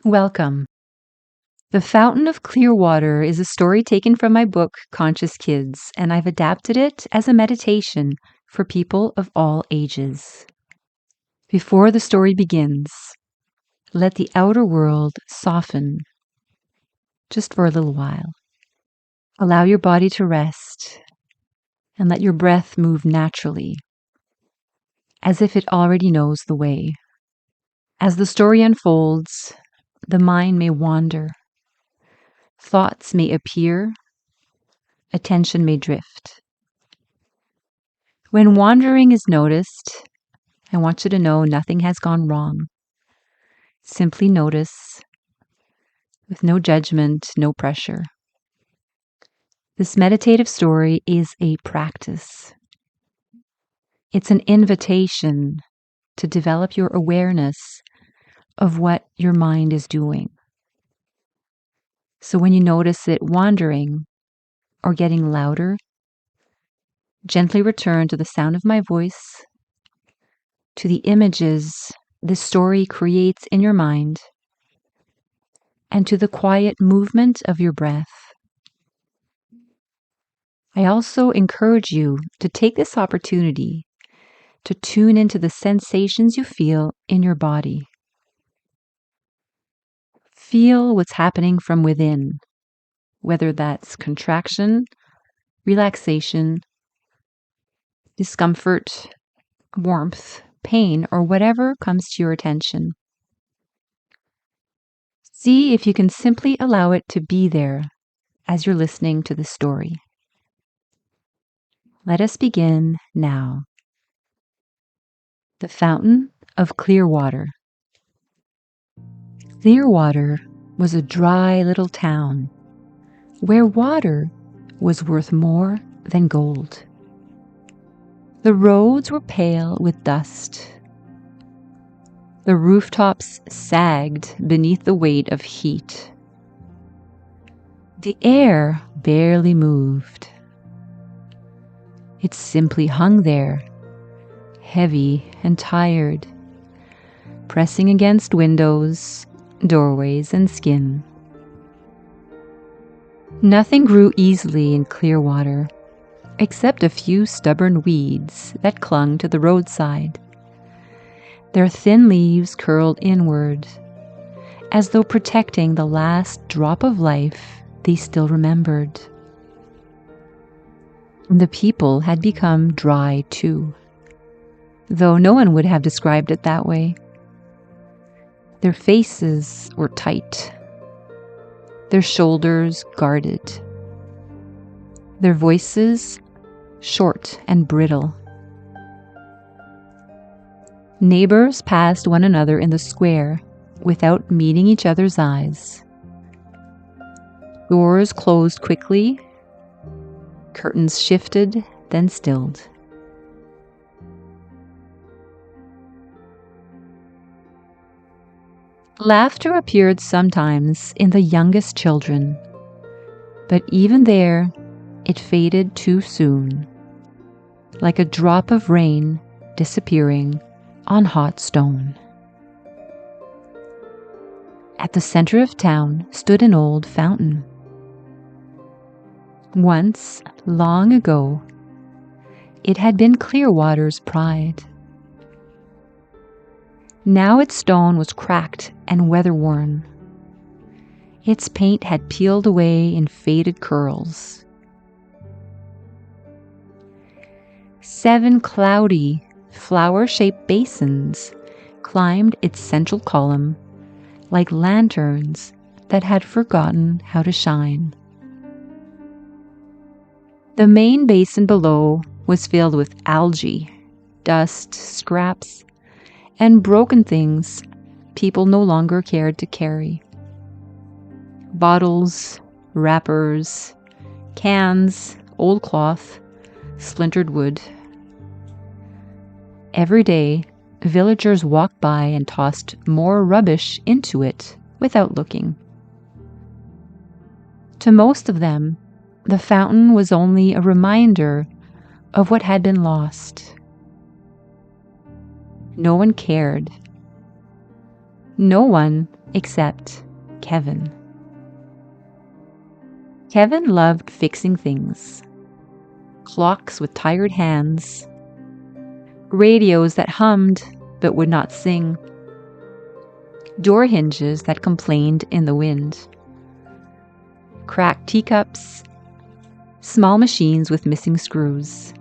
Welcome. The Fountain of Clearwater is a story taken from my book, Conscious Kids, and I've adapted it as a meditation for people of all ages. Before the story begins, let the outer world soften just for a little while. Allow your body to rest and let your breath move naturally, as if it already knows the way. As the story unfolds, the mind may wander. Thoughts may appear, attention may drift. When wandering is noticed, I want you to know nothing has gone wrong. Simply notice, with no judgment, no pressure. This meditative story is a practice. It's an invitation to develop your awareness of what your mind is doing. So when you notice it wandering or getting louder, gently return to the sound of my voice, to the images this story creates in your mind, and to the quiet movement of your breath. I also encourage you to take this opportunity to tune into the sensations you feel in your body. Feel what's happening from within, whether that's contraction, relaxation, discomfort, warmth, pain, or whatever comes to your attention. See if you can simply allow it to be there as you're listening to the story. Let us begin now. The Fountain of Clearwater. Clearwater was a dry little town where water was worth more than gold. The roads were pale with dust. The rooftops sagged beneath the weight of heat. The air barely moved. It simply hung there, heavy and tired, pressing against windows, doorways, and skin. Nothing grew easily in Clearwater, except a few stubborn weeds that clung to the roadside. Their thin leaves curled inward, as though protecting the last drop of life they still remembered. The people had become dry too, though no one would have described it that way. Their faces were tight, their shoulders guarded, their voices short and brittle. Neighbors passed one another in the square without meeting each other's eyes. Doors closed quickly, curtains shifted, then stilled. Laughter appeared sometimes in the youngest children, but even there it faded too soon, like a drop of rain disappearing on hot stone. At the center of town stood an old fountain. Once, long ago, it had been Clearwater's pride. Now its stone was cracked and weather-worn. Its paint had peeled away in faded curls. 7 cloudy, flower-shaped basins climbed its central column like lanterns that had forgotten how to shine. The main basin below was filled with algae, dust, scraps, and broken things people no longer cared to carry. Bottles, wrappers, cans, old cloth, splintered wood. Every day, villagers walked by and tossed more rubbish into it without looking. To most of them, the fountain was only a reminder of what had been lost. No one cared. No one except Kevin. Kevin loved fixing things. Clocks with tired hands, radios that hummed but would not sing, door hinges that complained in the wind, cracked teacups, small machines with missing screws.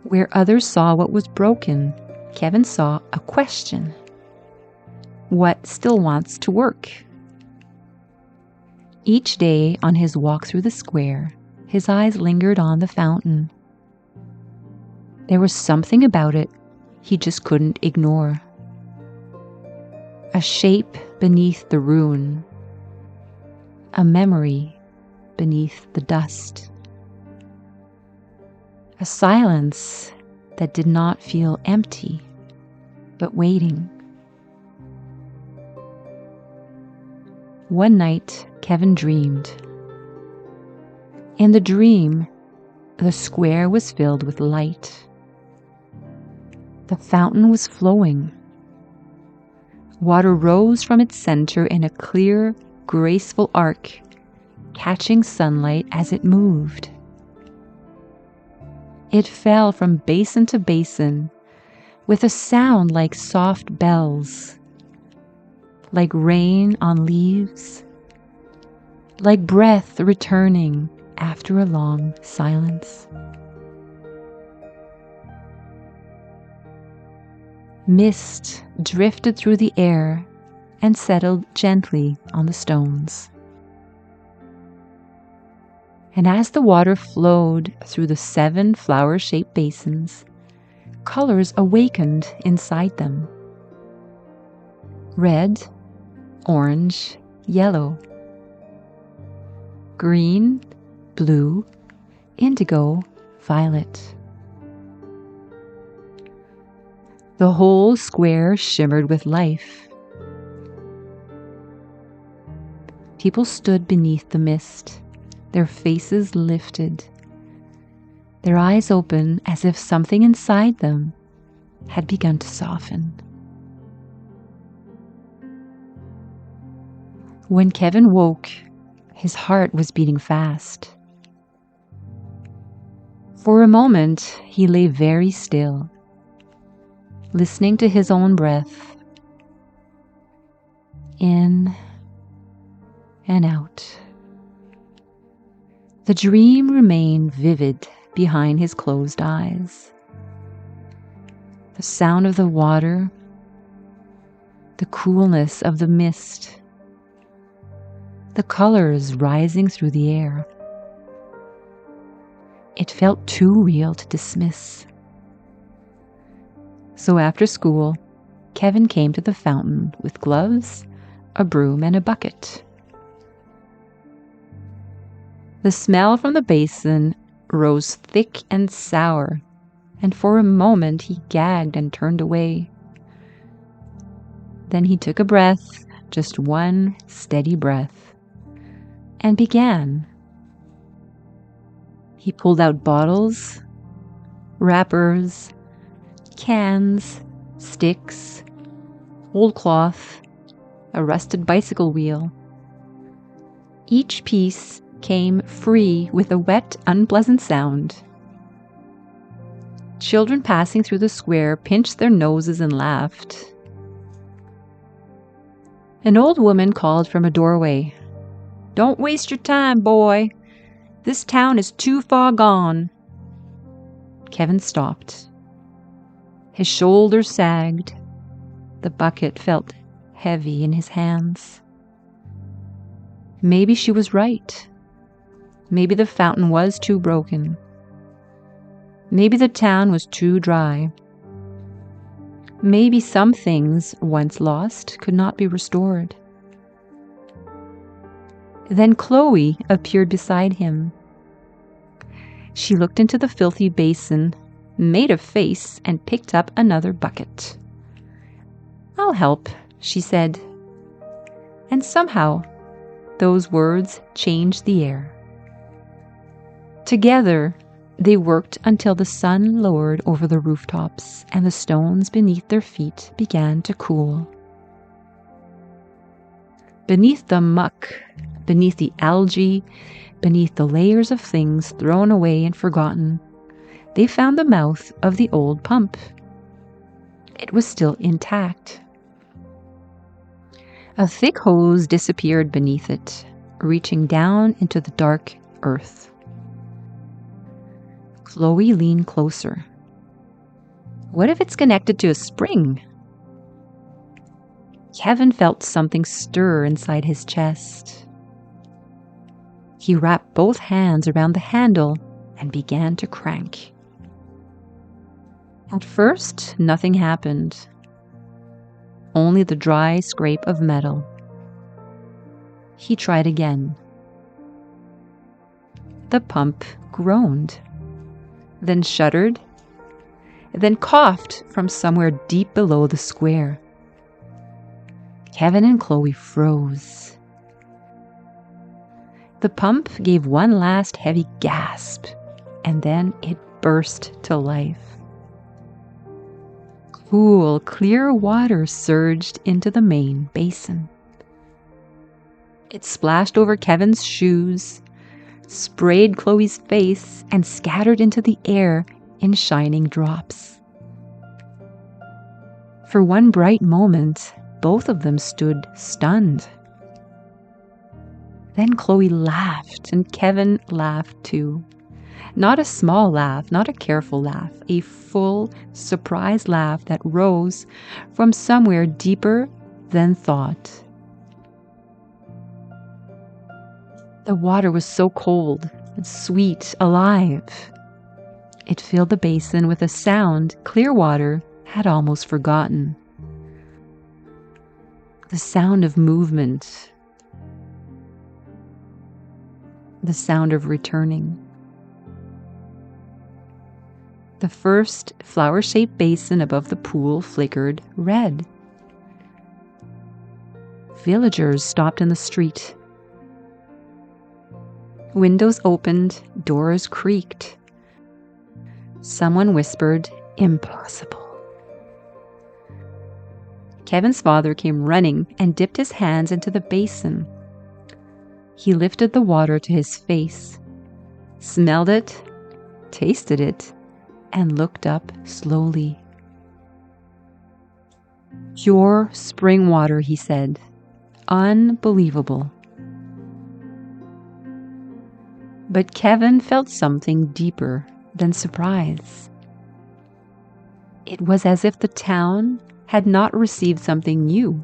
Where others saw what was broken, Kevin saw a question. What still wants to work? Each day on his walk through the square, his eyes lingered on the fountain. There was something about it he just couldn't ignore. A shape beneath the ruin, a memory beneath the dust, a silence that did not feel empty, but waiting. One night, Kevin dreamed. In the dream, the square was filled with light. The fountain was flowing. Water rose from its center in a clear, graceful arc, catching sunlight as it moved. It fell from basin to basin with a sound like soft bells, like rain on leaves, like breath returning after a long silence. Mist drifted through the air and settled gently on the stones. And as the water flowed through the 7 flower-shaped basins, colors awakened inside them. Red, orange, yellow, green, blue, indigo, violet. The whole square shimmered with life. People stood beneath the mist, their faces lifted, their eyes open as if something inside them had begun to soften. When Kevin woke, his heart was beating fast. For a moment, he lay very still, listening to his own breath, in and out. The dream remained vivid behind his closed eyes. The sound of the water, the coolness of the mist, the colors rising through the air. It felt too real to dismiss. So after school, Kevin came to the fountain with gloves, a broom, and a bucket. The smell from the basin rose thick and sour, and for a moment he gagged and turned away. Then he took a breath, just one steady breath, and began. He pulled out bottles, wrappers, cans, sticks, old cloth, a rusted bicycle wheel. Each piece came free with a wet, unpleasant sound. Children passing through the square pinched their noses and laughed. An old woman called from a doorway, "Don't waste your time, boy. This town is too far gone." Kevin stopped. His shoulders sagged. The bucket felt heavy in his hands. Maybe she was right. Maybe the fountain was too broken. Maybe the town was too dry. Maybe some things once lost could not be restored. Then Chloe appeared beside him. She looked into the filthy basin, made a face, and picked up another bucket. "I'll help," she said. And somehow, those words changed the air. Together, they worked until the sun lowered over the rooftops and the stones beneath their feet began to cool. Beneath the muck, beneath the algae, beneath the layers of things thrown away and forgotten, they found the mouth of the old pump. It was still intact. A thick hose disappeared beneath it, reaching down into the dark earth. Chloe leaned closer. What if it's connected to a spring? Kevin felt something stir inside his chest. He wrapped both hands around the handle and began to crank. At first, nothing happened. Only the dry scrape of metal. He tried again. The pump groaned, then shuddered, then coughed from somewhere deep below the square. Kevin and Chloe froze. The pump gave one last heavy gasp, and then it burst to life. Cool, clear water surged into the main basin. It splashed over Kevin's shoes, sprayed Chloe's face, and scattered into the air in shining drops. For one bright moment, both of them stood stunned. Then Chloe laughed, and Kevin laughed too. Not a small laugh, not a careful laugh, a full, surprised laugh that rose from somewhere deeper than thought. The water was so cold and sweet, alive. It filled the basin with a sound Clearwater had almost forgotten. The sound of movement. The sound of returning. The first flower-shaped basin above the pool flickered red. Villagers stopped in the street. Windows opened, doors creaked. Someone whispered, "Impossible." Kevin's father came running and dipped his hands into the basin. He lifted the water to his face, smelled it, tasted it, and looked up slowly. "Pure spring water," he said. "Unbelievable." But Kevin felt something deeper than surprise. It was as if the town had not received something new.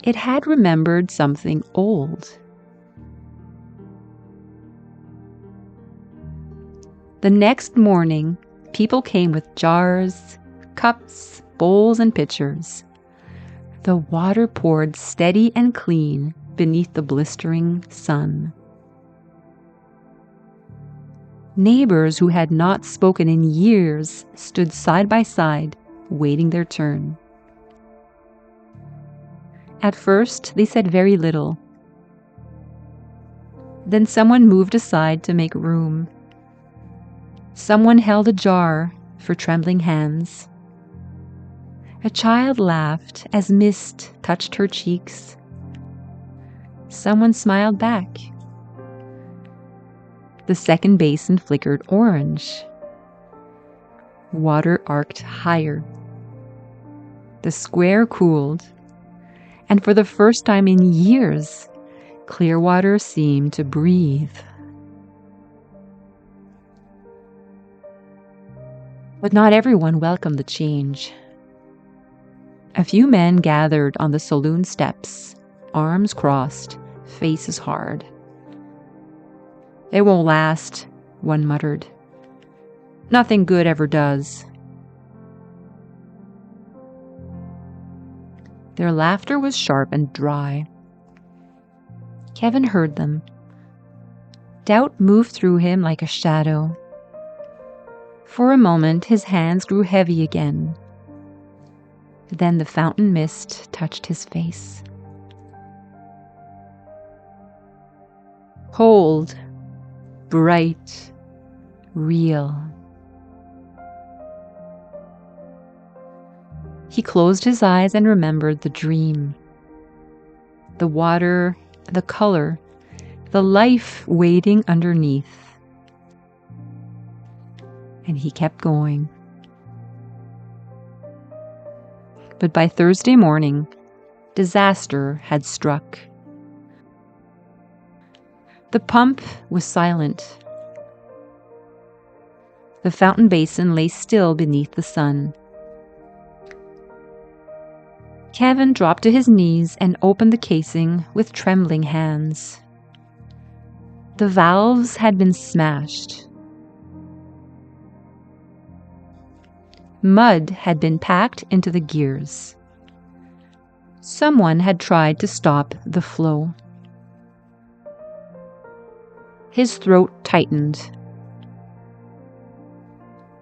It had remembered something old. The next morning, people came with jars, cups, bowls, and pitchers. The water poured steady and clean beneath the blistering sun. Neighbors who had not spoken in years stood side by side, waiting their turn. At first, they said very little. Then someone moved aside to make room. Someone held a jar for trembling hands. A child laughed as mist touched her cheeks. Someone smiled back. The second basin flickered orange. Water arced higher. The square cooled, and for the first time in years, Clearwater seemed to breathe. But not everyone welcomed the change. A few men gathered on the saloon steps, arms crossed, faces hard. "It won't last," one muttered. "Nothing good ever does." Their laughter was sharp and dry. Kevin heard them. Doubt moved through him like a shadow. For a moment, his hands grew heavy again. Then the fountain mist touched his face. Cold, bright, real. He closed his eyes and remembered the dream. the water, the color, the life waiting underneath. And he kept going. But by Thursday morning, disaster had struck. The pump was silent. The fountain basin lay still beneath the sun. Kevin dropped to his knees and opened the casing with trembling hands. The valves had been smashed. Mud had been packed into the gears. Someone had tried to stop the flow. His throat tightened.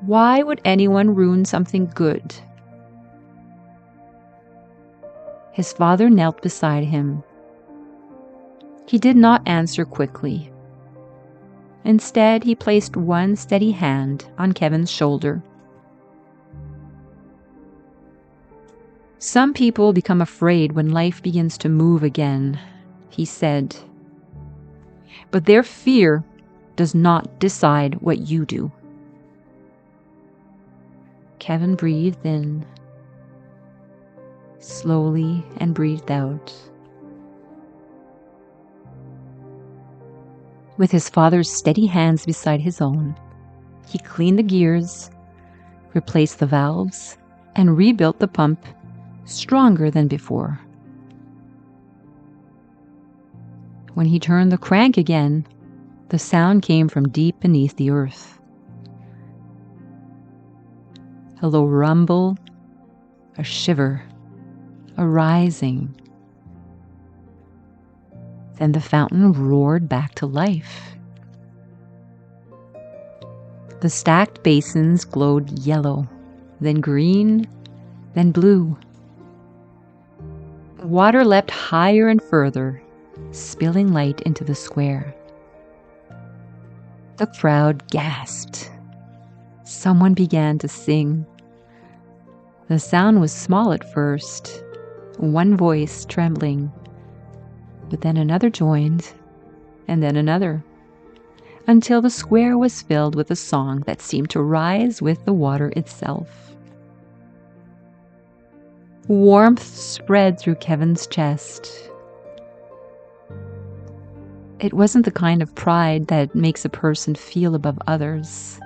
Why would anyone ruin something good? His father knelt beside him. He did not answer quickly. Instead, he placed one steady hand on Kevin's shoulder. Some people become afraid when life begins to move again, he said. But their fear does not decide what you do. Kevin breathed in, slowly, and breathed out. With his father's steady hands beside his own, he cleaned the gears, replaced the valves, and rebuilt the pump stronger than before. When he turned the crank again, the sound came from deep beneath the earth. A low rumble, a shiver, a rising. Then the fountain roared back to life. The stacked basins glowed yellow, then green, then blue. Water leapt higher and further, spilling light into the square. The crowd gasped. Someone began to sing. The sound was small at first, one voice trembling. But then another joined, and then another, until the square was filled with a song that seemed to rise with the water itself. Warmth spread through Kevin's chest. It wasn't the kind of pride that makes a person feel above others.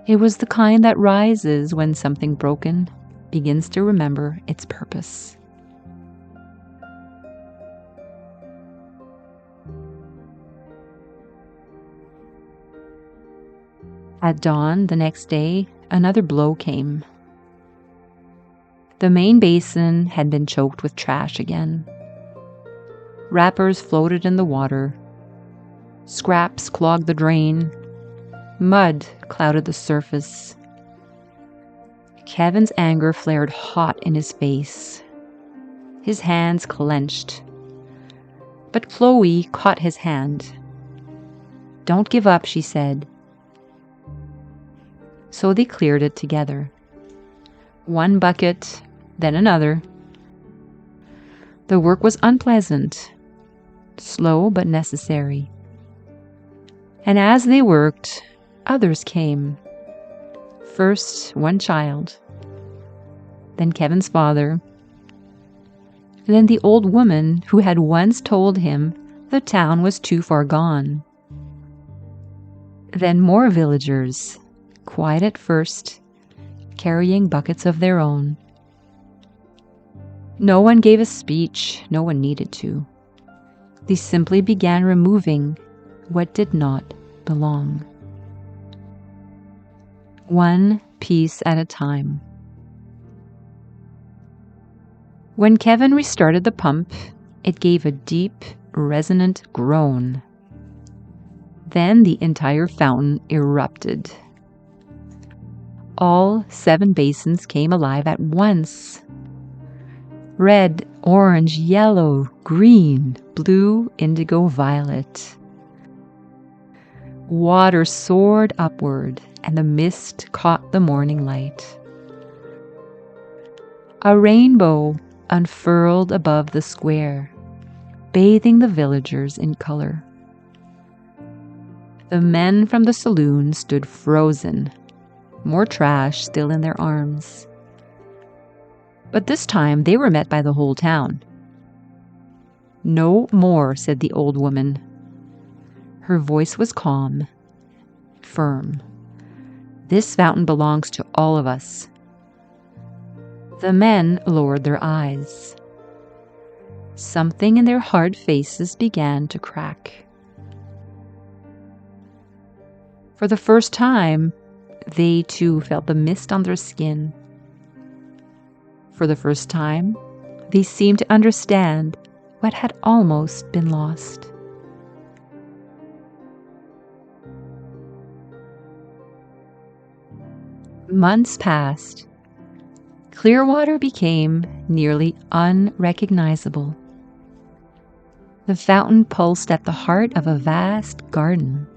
It was the kind that rises when something broken begins to remember its purpose. At dawn the next day, another blow came. The main basin had been choked with trash again. Wrappers floated in the water. Scraps clogged the drain. Mud clouded the surface. Kevin's anger flared hot in his face. His hands clenched. But Chloe caught his hand. "Don't give up," she said. So they cleared it together. One bucket, then another. The work was unpleasant, slow but necessary. And as they worked, others came. First, one child, then Kevin's father, then the old woman who had once told him the town was too far gone. Then more villagers, quiet at first, carrying buckets of their own. No one gave a speech, no one needed to. They simply began removing what did not belong. One piece at a time. When Kevin restarted the pump, it gave a deep, resonant groan. Then the entire fountain erupted. All 7 basins came alive at once. Red, orange, yellow, green, blue, indigo, violet. Water soared upward, and the mist caught the morning light. A rainbow unfurled above the square, bathing the villagers in color. The men from the saloon stood frozen, more trash still in their arms. But this time they were met by the whole town. "No more," said the old woman. Her voice was calm, firm. "This fountain belongs to all of us." The men lowered their eyes. Something in their hard faces began to crack. For the first time, they too felt the mist on their skin. For the first time, they seemed to understand what had almost been lost. Months passed. Clearwater became nearly unrecognizable. The fountain pulsed at the heart of a vast garden,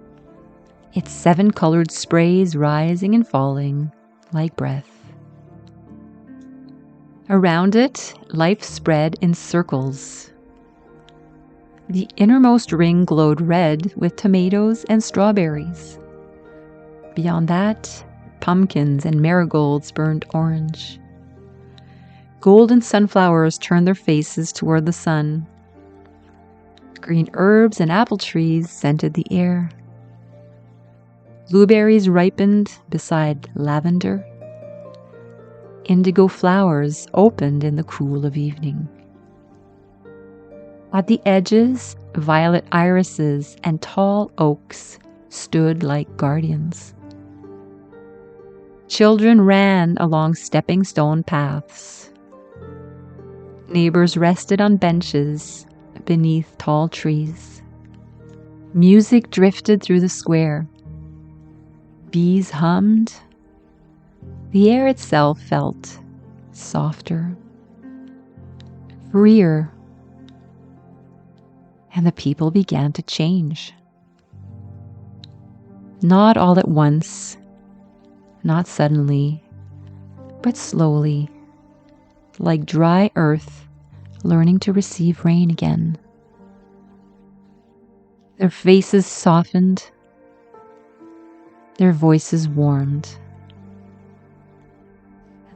its 7 colored sprays rising and falling like breath. Around it, life spread in circles. The innermost ring glowed red with tomatoes and strawberries. Beyond that, pumpkins and marigolds burned orange. Golden sunflowers turned their faces toward the sun. Green herbs and apple trees scented the air. Blueberries ripened beside lavender. Indigo flowers opened in the cool of evening. At the edges, violet irises and tall oaks stood like guardians. Children ran along stepping stone paths. Neighbors rested on benches beneath tall trees. Music drifted through the square. Bees hummed. The air itself felt softer, freer, and the people began to change. Not all at once, not suddenly, but slowly, like dry earth learning to receive rain again. Their faces softened, their voices warmed.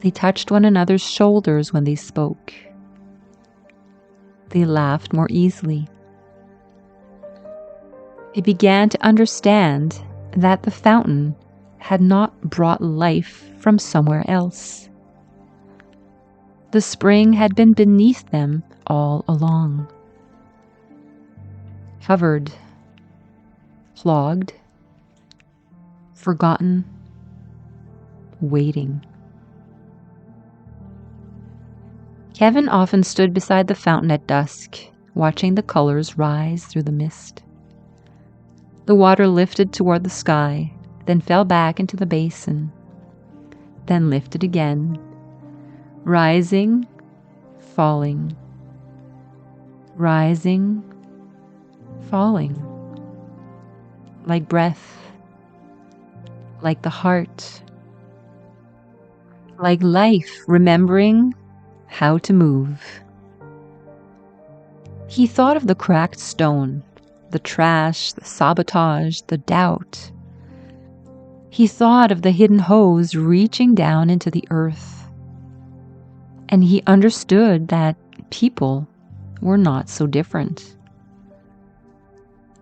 They touched one another's shoulders when they spoke. They laughed more easily. They began to understand that the fountain had not brought life from somewhere else. The spring had been beneath them all along. Covered, clogged, forgotten, waiting. Kevin often stood beside the fountain at dusk, watching the colors rise through the mist. The water lifted toward the sky, then fell back into the basin, then lifted again, rising, falling, rising, falling, like breath, like the heart, like life remembering how to move. He thought of the cracked stone, the trash, the sabotage, the doubt. He thought of the hidden hose reaching down into the earth. And he understood that people were not so different.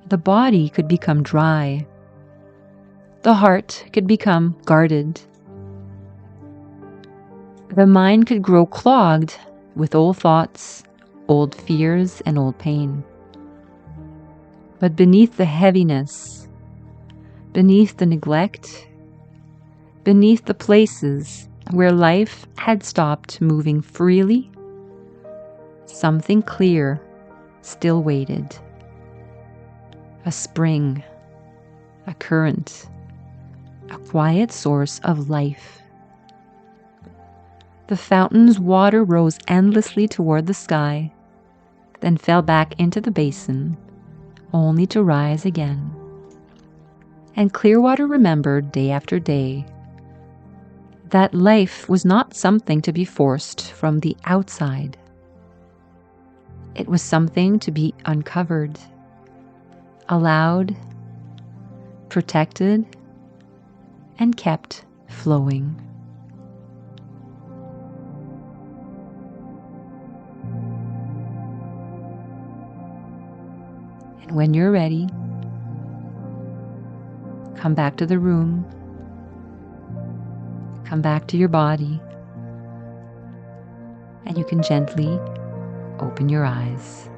The body could become dry. The heart could become guarded. The mind could grow clogged with old thoughts, old fears, and old pain. But beneath the heaviness, beneath the neglect, beneath the places where life had stopped moving freely, something clear still waited. A spring, a current, a quiet source of life. The fountain's water rose endlessly toward the sky, then fell back into the basin, only to rise again. And Clearwater remembered day after day that life was not something to be forced from the outside. It was something to be uncovered, allowed, protected, and kept flowing. And when you're ready, come back to the room, come back to your body, and you can gently open your eyes.